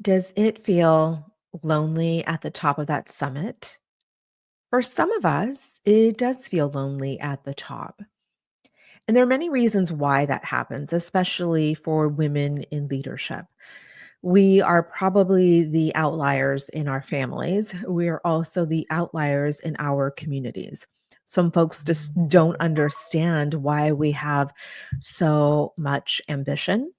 Does it feel lonely at the top of that summit? For some of us, it does feel lonely at the top. And there are many reasons why that happens, especially for women in leadership. We are probably the outliers in our families. We are also the outliers in our communities. Some folks just don't understand why we have so much ambition,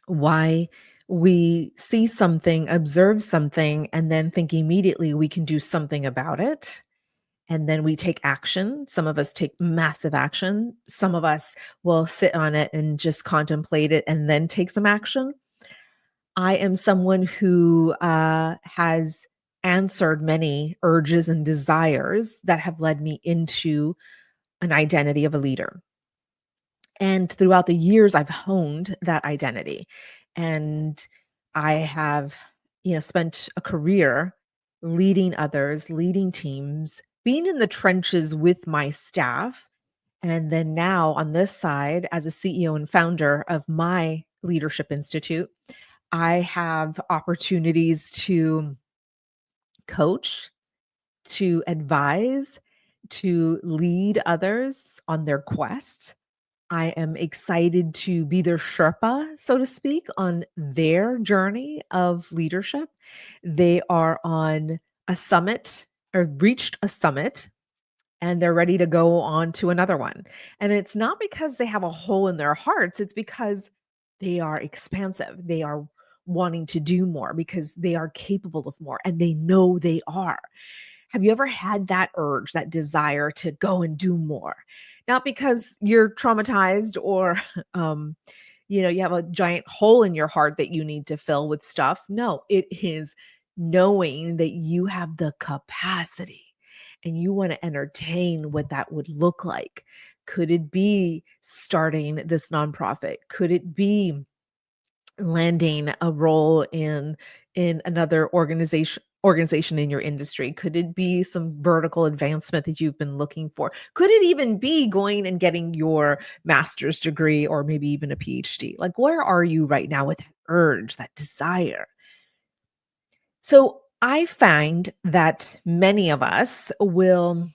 why we see something, observe something, and then think immediately we can do something about it. And then we take action. Some of us take massive action. Some of us will sit on it and just contemplate it and then take some action. I am someone who has answered many urges and desires that have led me into an identity of a leader. And throughout the years, I've honed that identity. And I have, spent a career leading others, leading teams, being in the trenches with my staff. And then now on this side, as a CEO and founder of my Leadership Institute, I have opportunities to coach, to advise, to lead others on their quests. I am excited to be their Sherpa, so to speak, on their journey of leadership. They are on a summit or reached a summit and they're ready to go on to another one. And it's not because they have a hole in their hearts, it's because they are expansive. They are wanting to do more because they are capable of more and they know they are. Have you ever had that urge, that desire to go and do more? Not because you're traumatized or, you have a giant hole in your heart that you need to fill with stuff. No, it is knowing that you have the capacity and you want to entertain what that would look like. Could it be starting this nonprofit? Could it be landing a role in another organization in your industry? Could it be some vertical advancement that you've been looking for? Could it even be going and getting your master's degree or maybe even a PhD? Like, where are you right now with that urge, that desire? So I find that many of us will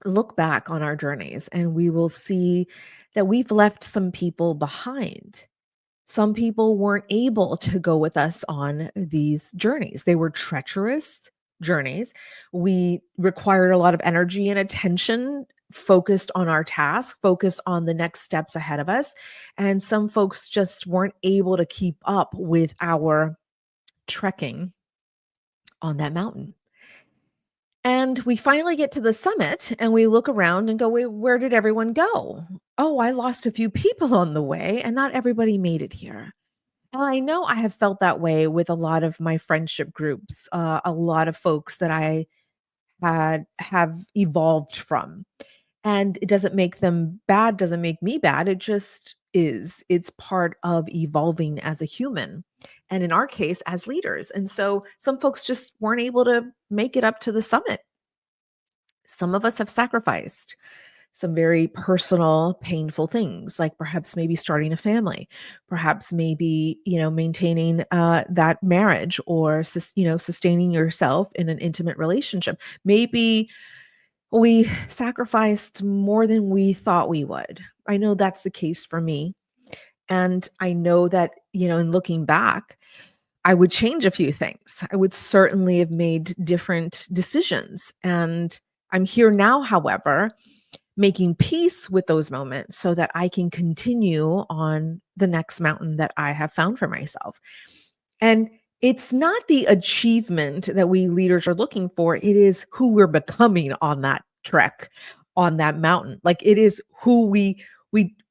look back on our journeys and we will see that we've left some people behind. Some people weren't able to go with us on these journeys. They were treacherous journeys. We required a lot of energy and attention focused on our task, focused on the next steps ahead of us. And some folks just weren't able to keep up with our trekking on that mountain. And we finally get to the summit and we look around and go, "Wait, where did everyone go? Oh, I lost a few people on the way and not everybody made it here." And I know I have felt that way with a lot of my friendship groups, a lot of folks that I have evolved from. And it doesn't make them bad, doesn't make me bad. It just is. It's part of evolving as a human. And in our case, as leaders. And so some folks just weren't able to make it up to the summit. Some of us have sacrificed some very personal, painful things, like perhaps maybe starting a family, perhaps maybe, maintaining that marriage or, sustaining yourself in an intimate relationship. Maybe we sacrificed more than we thought we would. I know that's the case for me. And I know that, in looking back, I would change a few things. I would certainly have made different decisions. And I'm here now, however, making peace with those moments so that I can continue on the next mountain that I have found for myself. And it's not the achievement that we leaders are looking for, it is who we're becoming on that trek, on that mountain. Like it is who we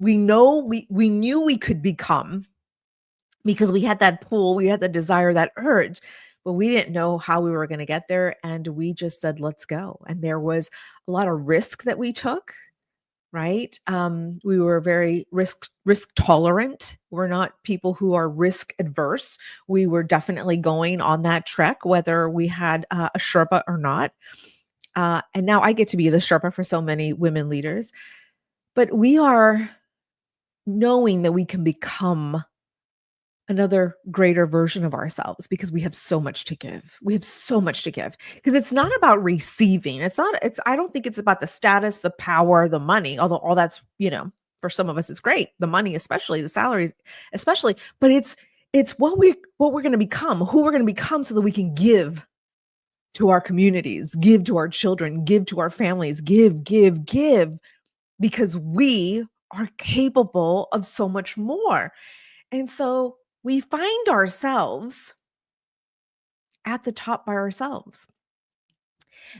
know we knew we could become because we had that pull, we had the desire, that urge, but we didn't know how we were going to get there. And we just said, let's go. And there was a lot of risk that we took, right? We were very risk tolerant. We're not people who are risk adverse. We were definitely going on that trek, whether we had a Sherpa or not. And now I get to be the Sherpa for so many women leaders. But we are knowing that we can become another greater version of ourselves because we have so much to give. We have so much to give because it's not about receiving. I don't think it's about the status, the power, the money, although all that's, for some of us it's great. The money, especially the salaries, especially, but it's what we're going to become, who we're going to become so that we can give to our communities, give to our children, give to our families, give because we are capable of so much more. And so we find ourselves at the top by ourselves.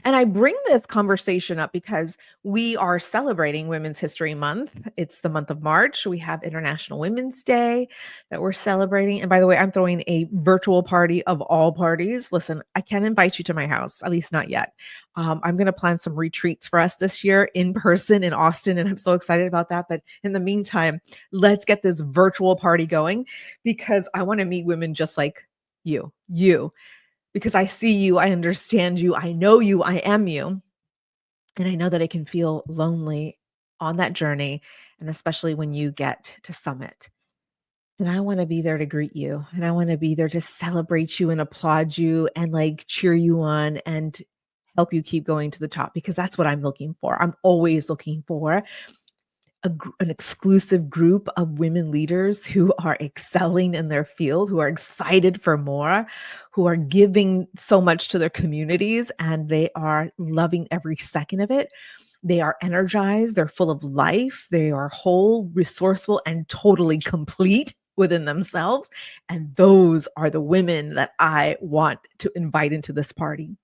And I bring this conversation up because we are celebrating Women's History Month. It's the month of March. We have International Women's Day that we're celebrating. And by the way, I'm throwing a virtual party of all parties. Listen, I can't invite you to my house, at least not yet. I'm going to plan some retreats for us this year in person in Austin, and I'm so excited about that. But in the meantime, let's get this virtual party going because I want to meet women just like you, because I see you, I understand you, I know you, I am you. And I know that it can feel lonely on that journey, and especially when you get to summit. And I want to be there to greet you, and I want to be there to celebrate you and applaud you and like cheer you on and help you keep going to the top because that's what I'm looking for. I'm always looking for an exclusive group of women leaders who are excelling in their field, who are excited for more, who are giving so much to their communities, and they are loving every second of it. They are energized, they're full of life, they are whole, resourceful, and totally complete within themselves. And those are the women that I want to invite into this party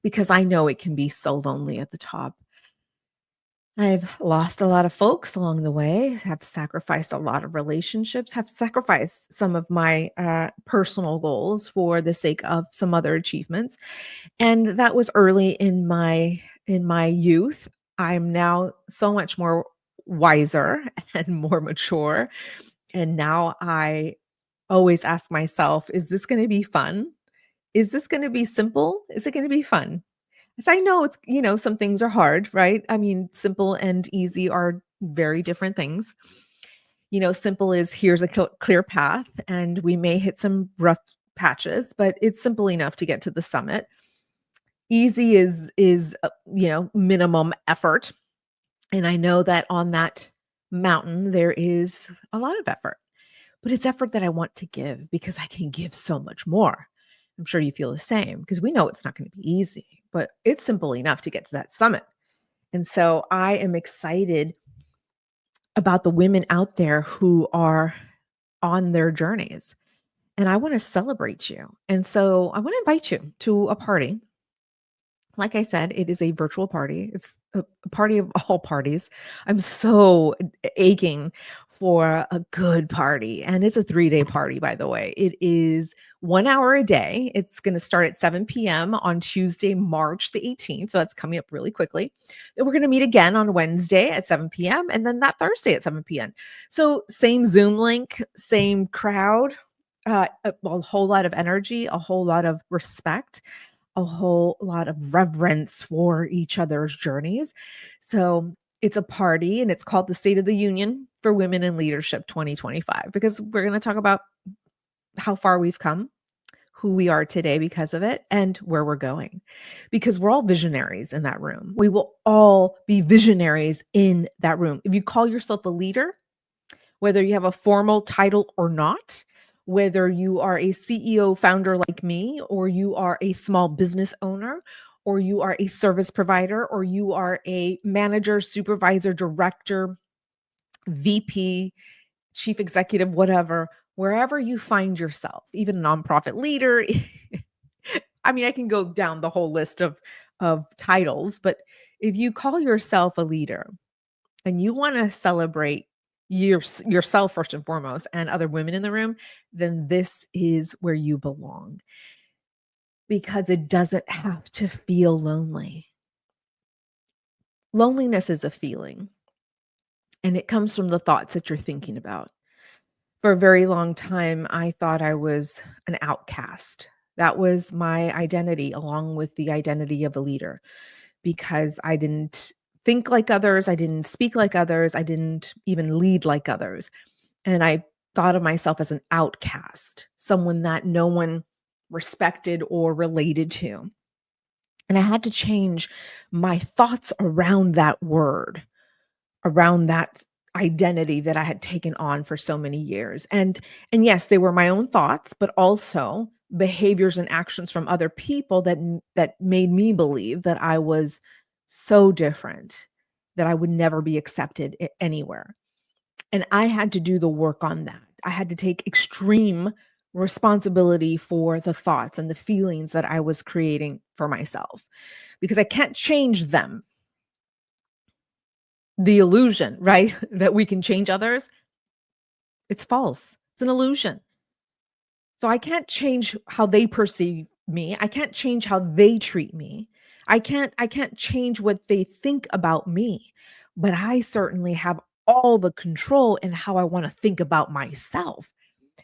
because I know it can be so lonely at the top. I've lost a lot of folks along the way, have sacrificed a lot of relationships, have sacrificed some of my personal goals for the sake of some other achievements. And that was early in my youth. I'm now so much more wiser and more mature. And now I always ask myself, is this going to be fun? Is this going to be simple? Is it going to be fun? So I know some things are hard, right? I mean, simple and easy are very different things. Simple is here's a clear path, and we may hit some rough patches, but it's simple enough to get to the summit. Easy is minimum effort, and I know that on that mountain there is a lot of effort, but it's effort that I want to give because I can give so much more. I'm sure you feel the same because we know it's not going to be easy, but it's simple enough to get to that summit. And so I am excited about the women out there who are on their journeys, and I want to celebrate you. And so I want to invite you to a party. Like I said, it is a virtual party. It's a party of all parties. I'm so aching for a good party. And it's a 3-day party, by the way. It is 1 hour a day. It's going to start at 7 p.m. on Tuesday, March the 18th. So that's coming up really quickly. Then we're going to meet again on Wednesday at 7 p.m. and then that Thursday at 7 p.m. So same Zoom link, same crowd, a whole lot of energy, a whole lot of respect, a whole lot of reverence for each other's journeys. So it's a party, and it's called the State of the Union for Women in Leadership 2025, because we're going to talk about how far we've come, who we are today because of it, and where we're going. Because we're all visionaries in that room. We will all be visionaries in that room. If you call yourself a leader, whether you have a formal title or not, whether you are a CEO founder like me, or you are a small business owner, or you are a service provider, or you are a manager, supervisor, director, VP, chief executive, whatever, wherever you find yourself, even a nonprofit leader. I mean, I can go down the whole list of titles, but if you call yourself a leader and you want to celebrate yourself first and foremost and other women in the room, then this is where you belong, because it doesn't have to feel lonely. Loneliness is a feeling, and it comes from the thoughts that you're thinking about. For a very long time, I thought I was an outcast. That was my identity, along with the identity of a leader, because I didn't think like others, I didn't speak like others, I didn't even lead like others. And I thought of myself as an outcast, someone that no one respected or related to. And I had to change my thoughts around that word, around that identity that I had taken on for so many years. And yes, they were my own thoughts, but also behaviors and actions from other people that made me believe that I was so different, that I would never be accepted anywhere. And I had to do the work on that. I had to take extreme responsibility for the thoughts and the feelings that I was creating for myself because I can't change them. The illusion, right? That we can change others, it's false. It's an illusion. So I can't change how they perceive me. I can't change how they treat me. I can't change what they think about me. But I certainly have all the control in how I want to think about myself.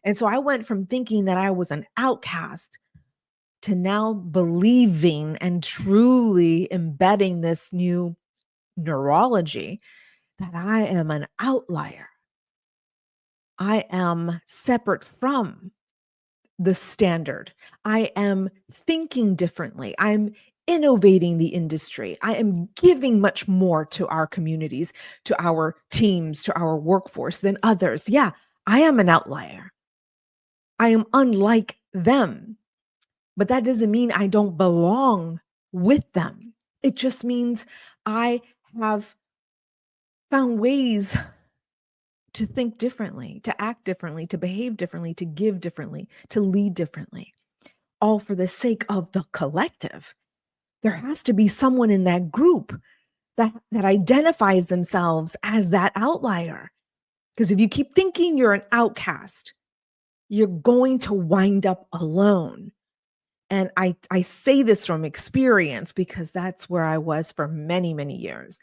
And so I went from thinking that I was an outcast to now believing and truly embedding this new neurology that I am an outlier. I am separate from the standard. I am thinking differently. I'm innovating the industry. I am giving much more to our communities, to our teams, to our workforce than others. Yeah, I am an outlier. I am unlike them, but that doesn't mean I don't belong with them. It just means I have found ways to think differently, to act differently, to behave differently, to give differently, to lead differently, all for the sake of the collective. There has to be someone in that group that identifies themselves as that outlier. Because if you keep thinking you're an outcast, you're going to wind up alone. And I say this from experience because that's where I was for many, many years.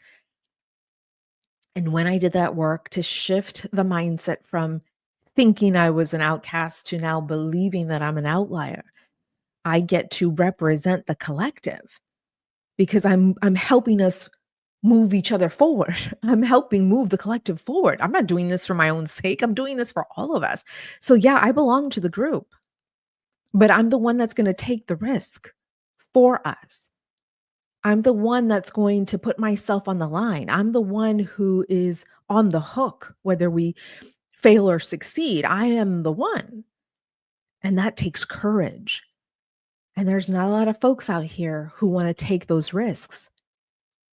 And when I did that work to shift the mindset from thinking I was an outcast to now believing that I'm an outlier, I get to represent the collective because I'm helping us move each other forward. I'm helping move the collective forward. I'm not doing this for my own sake. I'm doing this for all of us. So yeah, I belong to the group, but I'm the one that's going to take the risk for us. I'm the one that's going to put myself on the line. I'm the one who is on the hook, whether we fail or succeed. I am the one. And that takes courage. And there's not a lot of folks out here who want to take those risks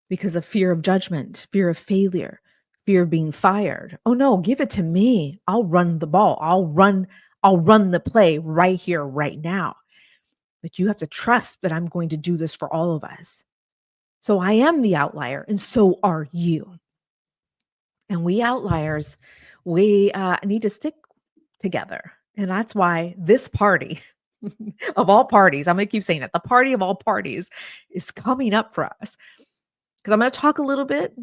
because of fear of judgment, fear of failure, fear of being fired. Oh no, give it to me. I'll run the ball. I'll run the play right here, right now. But you have to trust that I'm going to do this for all of us. So I am the outlier, and so are you. And we outliers, we need to stick together. And that's why this party of all parties, I'm going to keep saying that the party of all parties is coming up for us. Because I'm going to talk a little bit.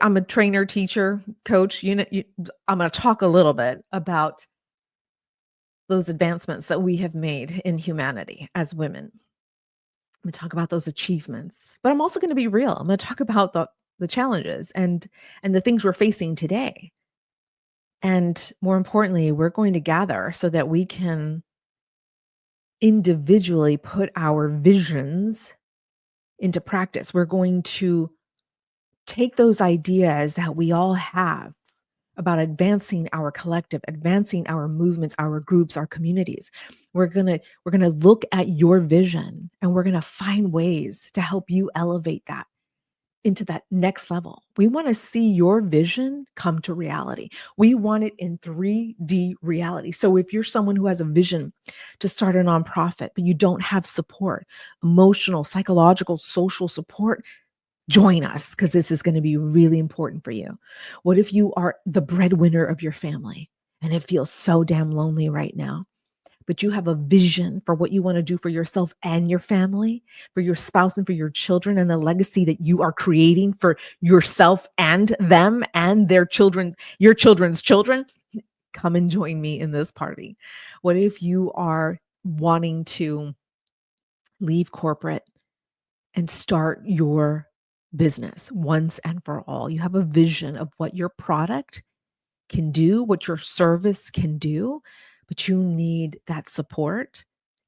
I'm a trainer, teacher, coach. I'm going to talk a little bit about those advancements that we have made in humanity as women. I'm going to talk about those achievements, but I'm also going to be real. I'm going to talk about the challenges and the things we're facing today. And more importantly, we're going to gather so that we can individually put our visions into practice. We're going to take those ideas that we all have about advancing our collective, advancing our movements, our groups, our communities. We're going to look at your vision and we're going to find ways to help you elevate that into that next level. We want to see your vision come to reality. We want it in 3D reality. So if you're someone who has a vision to start a nonprofit, but you don't have support, emotional, psychological, social support, join us because this is going to be really important for you. What if you are the breadwinner of your family and it feels so damn lonely right now? But you have a vision for what you want to do for yourself and your family, for your spouse and for your children, and the legacy that you are creating for yourself and them and their children, your children's children. Come and join me in this party. What if you are wanting to leave corporate and start your business once and for all? You have a vision of what your product can do, what your service can do, but you need that support.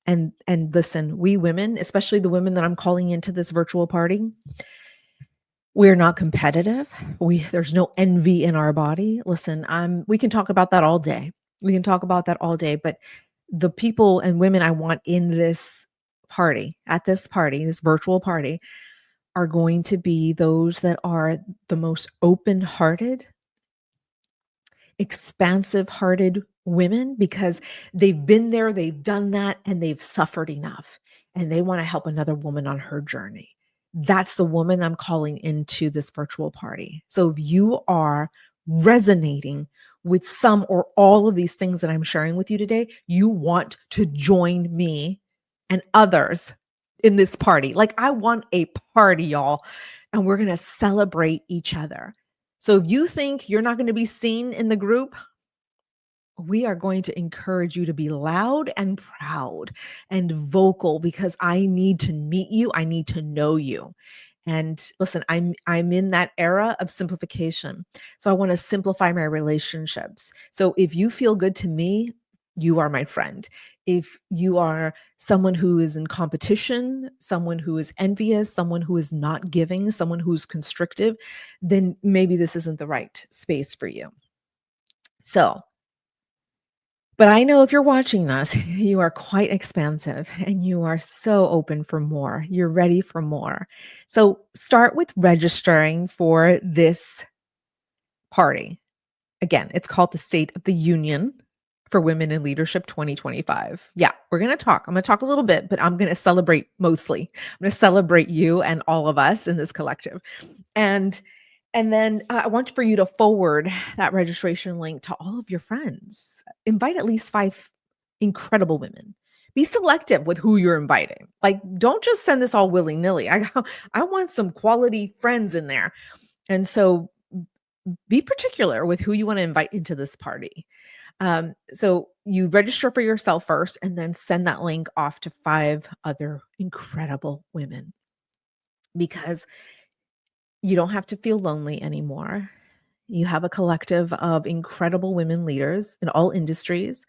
And listen, we women, especially the women that I'm calling into this virtual party, we're not competitive. There's no envy in our body. Listen, we can talk about that all day. We can talk about that all day, but the people and women I want in this party, at this party, this virtual party, are going to be those that are the most open-hearted, expansive-hearted women, because they've been there, they've done that, and they've suffered enough, and they wanna help another woman on her journey. That's the woman I'm calling into this virtual party. So if you are resonating with some or all of these things that I'm sharing with you today, you want to join me and others in this party. Like, I want a party, y'all, and we're gonna celebrate each other. So if you think you're not gonna be seen in the group, we are going to encourage you to be loud and proud and vocal, because I need to meet you. I need to know you. And listen, I'm in that era of simplification. So I want to simplify my relationships. So if you feel good to me, you are my friend. If you are someone who is in competition, someone who is envious, someone who is not giving, someone who's constrictive, then maybe this isn't the right space for you. So, but I know if you're watching this, you are quite expansive and you are so open for more. You're ready for more. So start with registering for this party. Again, it's called the State of the Union for Women in Leadership 2025. Yeah, we're going to talk. I'm going to talk a little bit, but I'm going to celebrate mostly. I'm going to celebrate you and all of us in this collective. And then I want for you to forward that registration link to all of your friends. Invite at least 5 incredible women. Be selective with who you're inviting. Like, don't just send this all willy-nilly. I want some quality friends in there. And so be particular with who you want to invite into this party. So you register for yourself first and then send that link off to 5 other incredible women, because you don't have to feel lonely anymore. You have a collective of incredible women leaders in all industries,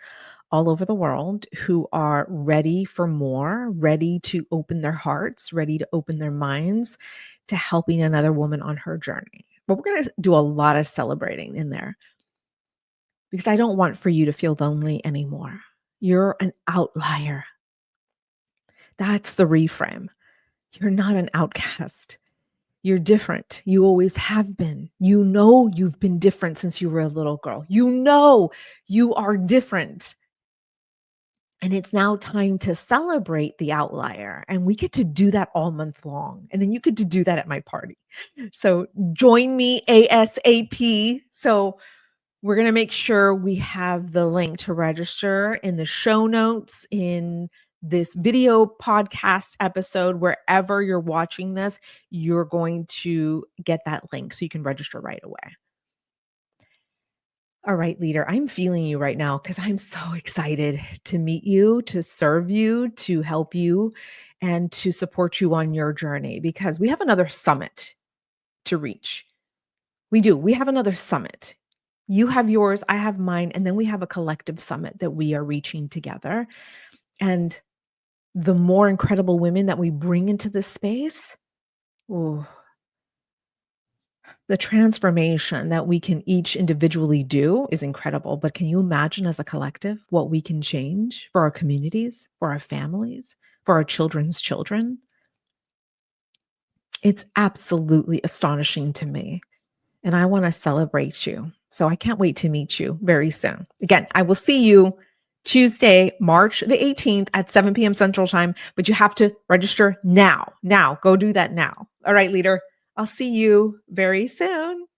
all over the world, who are ready for more, ready to open their hearts, ready to open their minds to helping another woman on her journey. But we're going to do a lot of celebrating in there, because I don't want for you to feel lonely anymore. You're an outlier. That's the reframe. You're not an outcast. You're different. You always have been. You know you've been different since you were a little girl. You know you are different. And it's now time to celebrate the outlier. And we get to do that all month long. And then you get to do that at my party. So join me ASAP. So we're going to make sure we have the link to register in the show notes, in this video podcast episode, wherever you're watching this, you're going to get that link so you can register right away. All right, leader, I'm feeling you right now because I'm so excited to meet you, to serve you, to help you, and to support you on your journey, because we have another summit to reach. We do. We have another summit. You have yours, I have mine, and then we have a collective summit that we are reaching together. And the more incredible women that we bring into this space, ooh, the transformation that we can each individually do is incredible. But can you imagine as a collective what we can change for our communities, for our families, for our children's children? It's absolutely astonishing to me. And I want to celebrate you. So I can't wait to meet you very soon. Again, I will see you Tuesday, March the 18th at 7 p.m. Central Time, but you have to register now. Now, go do that now. All right, leader. I'll see you very soon.